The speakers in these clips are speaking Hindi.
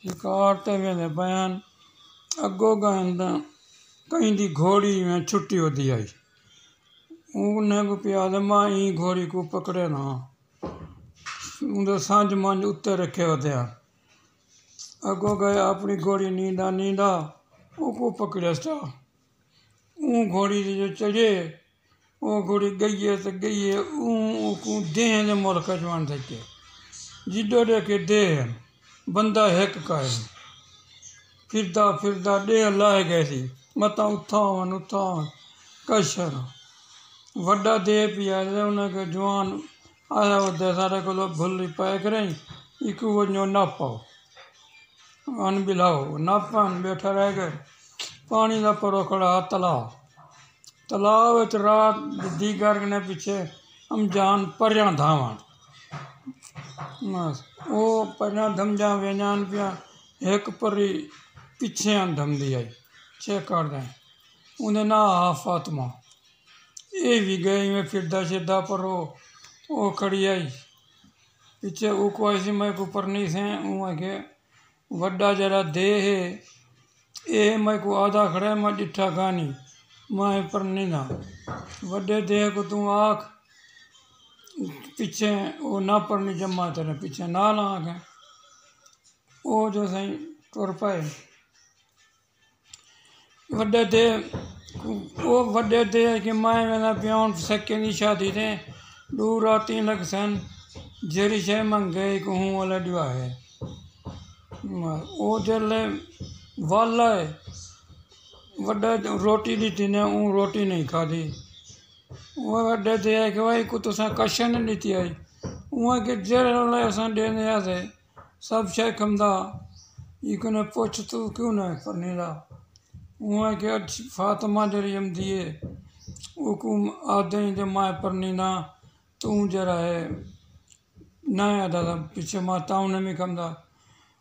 शिकार ते वेंदे पयान अगो गांदा कहीं दी घोड़ी में छुट्टी होती आई उन्हें को पिया माँ ही घोड़ी को पकड़े ना उन्हें सांझ मंझ उत्ते रखे होते हैं अगो गए अपनी घोड़ी नींदा नींदा वो पकड़े सा घोड़ी जो चढ़े वो घोड़ी गई है तो गई है को देह दे मुल्क जवान थे जिडो दे के देह बंदा हेक का है फिरदा फिरदा देह लाए गए सी मत उठावन कशर वड्डा दे पिया उन्हें जवान आया होते सारे को भुल पाए करें एक वो नापाओ अन बिलाओ नापन बैठा रह गए पानी का परो खड़ा तलाव रात दीगर ने पीछे हम जान परया धावन बस वो परया धम जा वेजान पिया एक परी पीछे धम दी आई चेक कर दें उन्हें ना फातिमा ये भी गई मैं फिरदा शिरदा पर वो खड़ी आई पीछे को ऐसी मैं को परनी से के वड्डा जरा दे है ये मैं को आधा खड़ा मैं डिठा गानी मैं परनी ना वड्डे दे को तू आख पीछे वो ना परनी जमा तेरे पीछे ना ला के वो जो सही तुर पाए वड्डे दे वो वड्डे दे कि मैं मेरा प्यान सके की शादी थे दूर राती लग सन जेरी शे मंग गए को हूँ वाला डिवा है वो जल्ले वाला है वड्डा रोटी दी ने रोटी नहीं खाधी वो वड्डे दे कि भाई को तुसा कशन नहीं दी आई वहाँ के जेरे असां देने आसे सब शे खमदा इकने पूछ तू क्यों ना करने ला वहाँ के फातिमा जरी हम दिए हुकुम आदे जे माए परनी ना तू जरा है ना दादा पीछे माताओं ने भी खमदा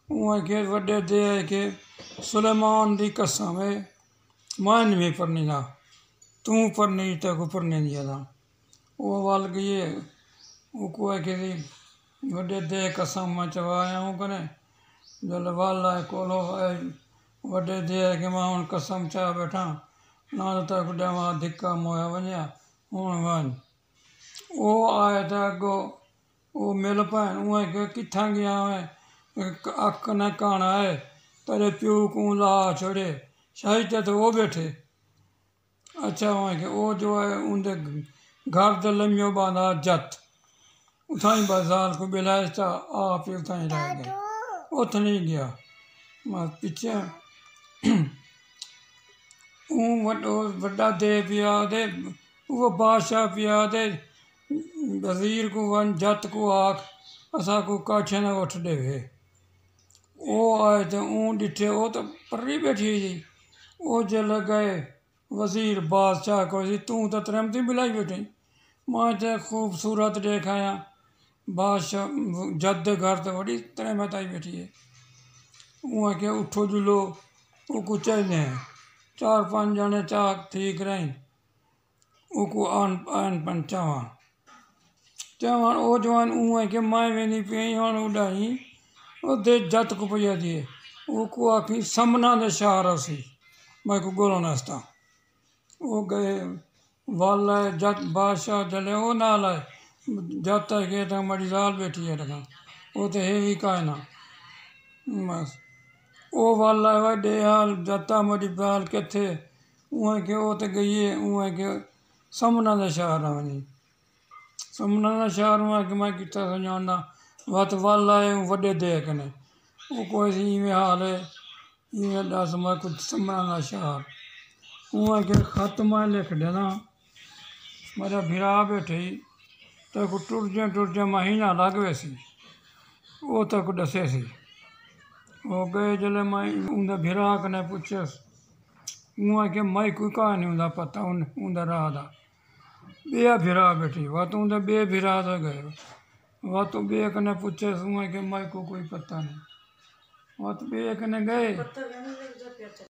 वहाँ के वड्डे दे के सुलेमान दी कसम है मान में परनी ना तू परनी तक परने दिया था वो वाल गए वो कोई किसी वड्डे दे कसम में चवाया हूँ कने जल वाला कोलो वड्डे दे के मां हूँ कसम चाह बैठा ना तक डेवा धिक्का मोया वनिया हूँ वन वो आया था अगो वो मिल पाए वह के किथा गया है अख न काना है तेरे प्यू को ला छोड़े शाही तो वो बैठे अच्छा वहाँ के वो जो है उनके घर दे लम्यो बांधा जत उठाई बाजार को बिलाए था आप उठाई रह गए उठ नहीं गया मैं पीछे वड्डा दे पिया दे वो बादशाह पिया दे वजीर को वन जत को आख असा को काछे न उठ देवे वो आए थे डिठे वो तो पर्री बैठी जी वो जल गए वजीर बादशाह को जी तू तो तरमती बिलाई बैठी मैं तो खूबसूरत देखाया बादशाह जद घर तो बड़ी तरमत आई बैठी है वहाँ के उठो जुलो वो को चले चार पांच जने चाक ठीक रहे वो को आन पन चावान वो जवान ऊँ के माए वेनी पे हन उड़ाई वो दे जत को पिया दिए वो को आखी समना दे शहर सी मैं को गोलो नाश्ता वो गए वाला जत बादशाह जले वो ना लाए जत के तो मरी जाल बैठी है रखा वो तो है ही का ना बस वो वाला वड्डे हाल जता मरी बाल किथे उहाँ के वो तो गई है उहाँ के समना दे शहर वनी समना दे शहर में कि मैं किता समझाना वत वाला है वड्डे दे कने वो कोई सी इवें हाल है इवें दस मैं कुछ समना दा शहर उहाँ के खत मैं लिख देना मेरा भिरा बैठे तो को टुरजे महीना लग वैसी वो तक दसे सी वो गए जले मैं उनके भिरा कने पूछे उहाँ के मैं कोई कहा नहीं उनका पता उनका राह दा बे भिरा बैठी वह तो उनके बे भिरा तो गए वह तो बे कने पूछे उहाँ के मैं को कोई पता नहीं वह तो बे कने गए